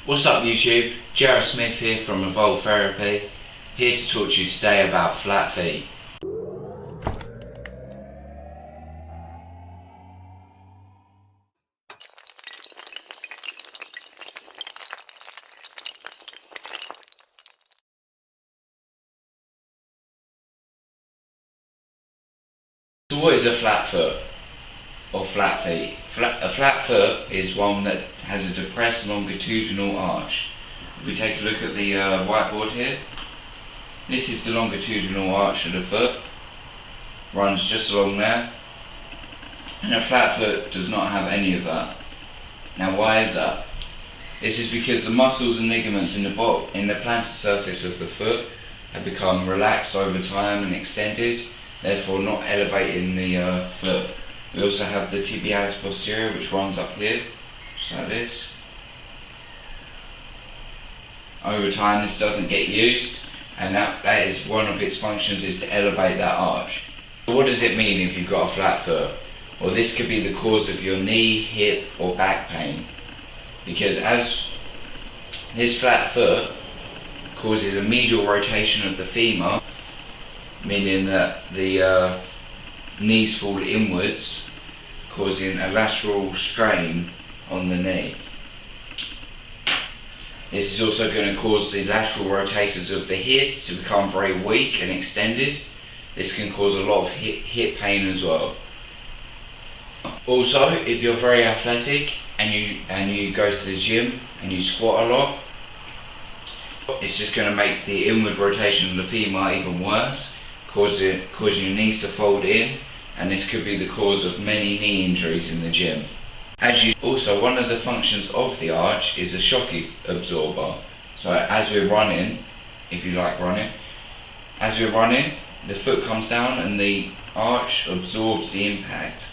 What's up YouTube? Jared Smith here from Evolve Therapy, here to talk to you today about flat feet. So what is a flat foot or flat feet? A flat foot is one that has a depressed longitudinal arch. If we take a look at the whiteboard here, this is the longitudinal arch of the foot, runs just along there, and a flat foot does not have any of that. Now why is that? This is because the muscles and ligaments in the plantar surface of the foot have become relaxed over time and extended, therefore not elevating the foot. We also have the tibialis posterior, which runs up here, just like this. Over time this doesn't get used, and that is one of its functions, is to elevate that arch. So what does it mean if you've got a flat foot? Well, this could be the cause of your knee, hip or back pain, because as this flat foot causes a medial rotation of the femur, meaning that the knees fall inwards, causing a lateral strain on the knee. This is also going to cause the lateral rotators of the hip to become very weak and extended. This can cause a lot of hip pain as well. Also, if you're very athletic and you go to the gym and you squat a lot, it's just going to make the inward rotation of the femur even worse, causing your knees to fold in, and this could be the cause of many knee injuries in the gym. Also, one of the functions of the arch is a shock absorber. So as we're running, if you like running, as we're running, the foot comes down and the arch absorbs the impact.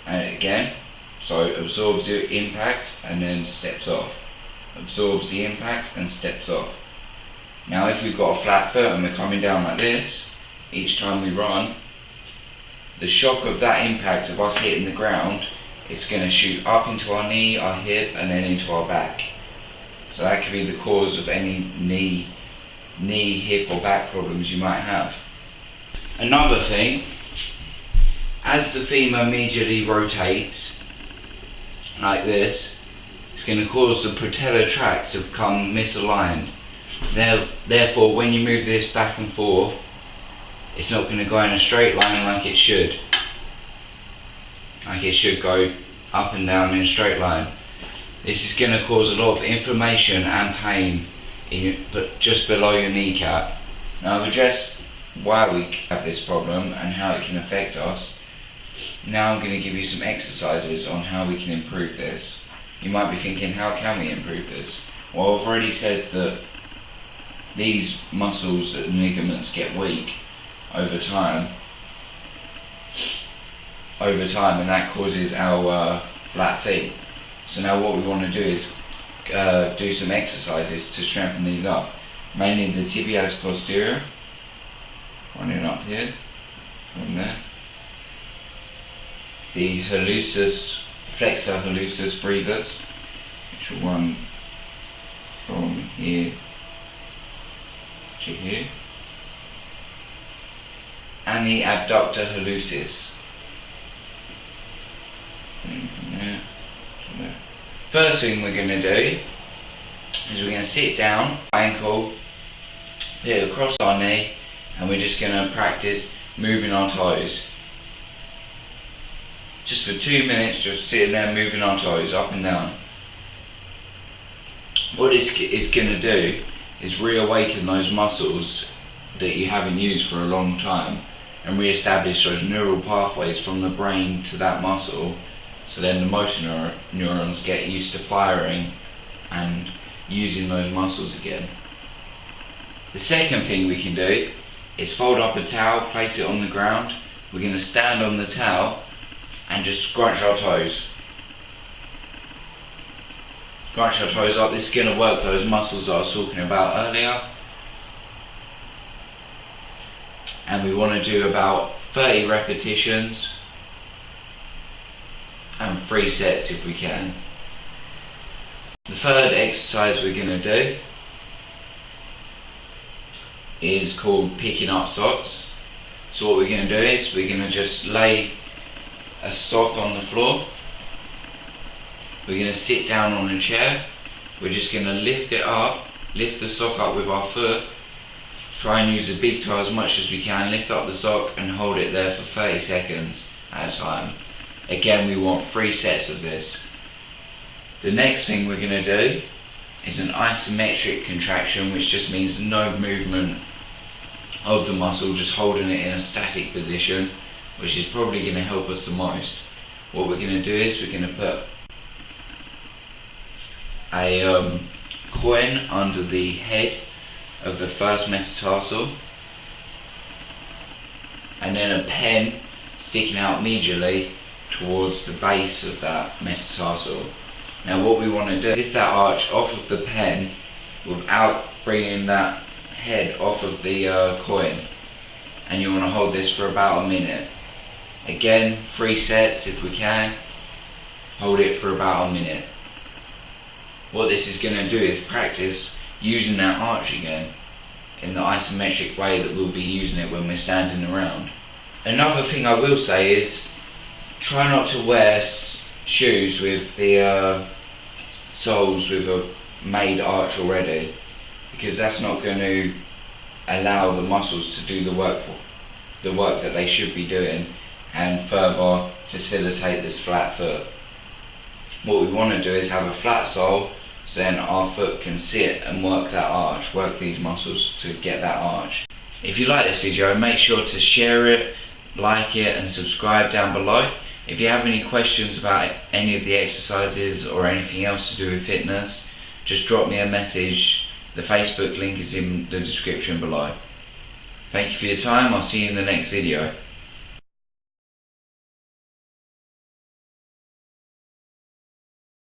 And again, so absorbs the impact and then steps off. Absorbs the impact and steps off. Now if we've got a flat foot and we're coming down like this, each time we run, the shock of that impact of us hitting the ground is going to shoot up into our knee, our hip and then into our back. So that could be the cause of any knee, hip or back problems you might have. Another thing, as the femur medially rotates like this, it's going to cause the patellar tract to become misaligned. Therefore, when you move this back and forth, it's not going to go in a straight line like it should. Like it should go up and down in a straight line. This is going to cause a lot of inflammation and pain but just below your kneecap. Now I've addressed why we have this problem and how it can affect us. Now I'm going to give you some exercises on how we can improve this. You might be thinking, how can we improve this? Well, I've already said that these muscles and ligaments get weak over time, and that causes our flat feet. So now what we want to do is do some exercises to strengthen these up, mainly the tibialis posterior, running up here from there, the flexor hallucis breathers, which will run from here to here, and the abductor hallucis. First thing we're going to do is we're going to sit down, ankle, put it across our knee, and we're just going to practice moving our toes. Just for 2 minutes, just sitting there moving our toes up and down. What this is going to do is reawaken those muscles that you haven't used for a long time and re-establish those neural pathways from the brain to that muscle, so then the motor neurons get used to firing and using those muscles again. The second thing we can do is fold up a towel, place it on the ground. We're going to stand on the towel and just scrunch our toes. Scrunch our toes up. This is going to work those muscles that I was talking about earlier. And we want to do about 30 repetitions and 3 sets if we can. The third exercise we're going to do is called picking up socks. So what we're going to do is we're going to just lay a sock on the floor. We're going to sit down on a chair. We're just going to lift it up, lift the sock up with our foot. Try and use the big toe as much as we can. Lift up the sock and hold it there for 30 seconds at a time. Again, we want 3 sets of this. The next thing we're going to do is an isometric contraction, which just means no movement of the muscle, just holding it in a static position, which is probably going to help us the most. What we're going to do is we're going to put a coin under the head of the first metatarsal, and then a pen sticking out medially towards the base of that metatarsal. Now what we want to do is lift that arch off of the pen without bringing that head off of the coin, and you want to hold this for about a minute. Again, 3 sets if we can. Hold it for about a minute. What this is going to do is practice using that arch again in the isometric way that we'll be using it when we're standing around. Another thing I will say is try not to wear shoes with the soles with a made arch already, because that's not going to allow the muscles to do the work that they should be doing, and further facilitate this flat foot. What we want to do is have a flat sole, so then our foot can sit and work that arch, work these muscles to get that arch. If you like this video, make sure to share it, like it and subscribe down below. If you have any questions about any of the exercises or anything else to do with fitness, just drop me a message. The Facebook link is in the description below. Thank you for your time. I'll see you in the next video.